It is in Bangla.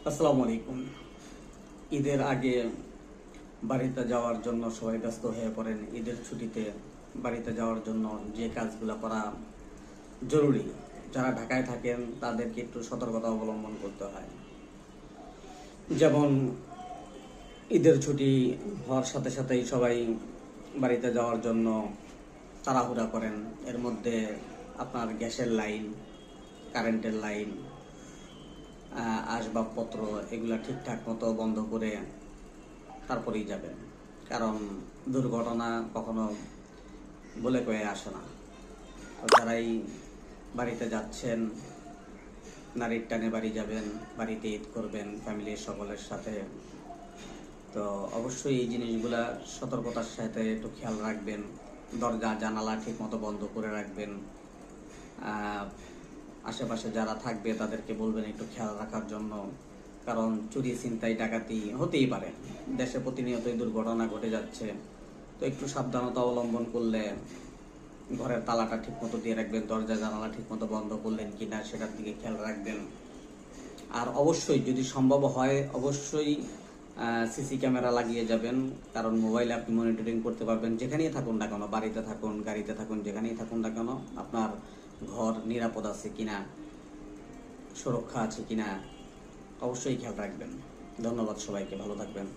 আসসালামু আলাইকুম। ঈদের আগে বাড়িতে যাওয়ার জন্য সবাই ব্যস্ত হয়ে পড়েন। ঈদের ছুটিতে বাড়িতে যাওয়ার জন্য যে কাজগুলো করা জরুরি, যারা ঢাকায় থাকেন তাদেরকে একটু সতর্কতা অবলম্বন করতে হয়। যেমন ঈদের ছুটি হওয়ার সাথে সাথেই সবাই বাড়িতে যাওয়ার জন্য তাড়াহুড়া করেন। এর মধ্যে আপনার গ্যাসের লাইন, কারেন্টের লাইন, আসবাবপত্র এগুলা ঠিকঠাক মতো বন্ধ করে তারপরেই যাবেন। কারণ দুর্ঘটনা কখনো বলে কয়ে আসে না। তো যারাই বাড়িতে যাচ্ছেন, নারীর টানে বাড়ি যাবেন, বাড়িতে ঈদ করবেন ফ্যামিলির সকলের সাথে, তো অবশ্যই এই জিনিসগুলা সতর্কতার সাথে একটু খেয়াল রাখবেন। দরজা জানালা ঠিক মতো বন্ধ করে রাখবেন। আশেপাশে যারা থাকবে তাদেরকে বলবেন একটু খেয়াল রাখার জন্য। কারণ চুরি, ছিনতাই, ডাকাতি হতেই পারে। দেশে প্রতিনিয়তই দুর্ঘটনা ঘটে যাচ্ছে। তো একটু সাবধানতা অবলম্বন করলে, ঘরের তালাটা ঠিক মতো দিয়ে রাখবেন, দরজা জানালা ঠিক মতো বন্ধ করলেন কিনা সেটার দিকে খেয়াল রাখবেন। আর অবশ্যই যদি সম্ভব হয় অবশ্যই সিসি ক্যামেরা লাগিয়ে যাবেন। কারণ মোবাইলে আপনি মনিটরিং করতে পারবেন। যেখানেই থাকুন না কেন, বাড়িতে থাকুন, গাড়িতে থাকুন, যেখানেই থাকুন না কেন, আপনার ঘর নিরাপদ আছে কিনা, সুরক্ষা আছে কিনা অবশ্যই খেয়াল রাখবেন। ধন্যবাদ সবাইকে, ভালো থাকবেন।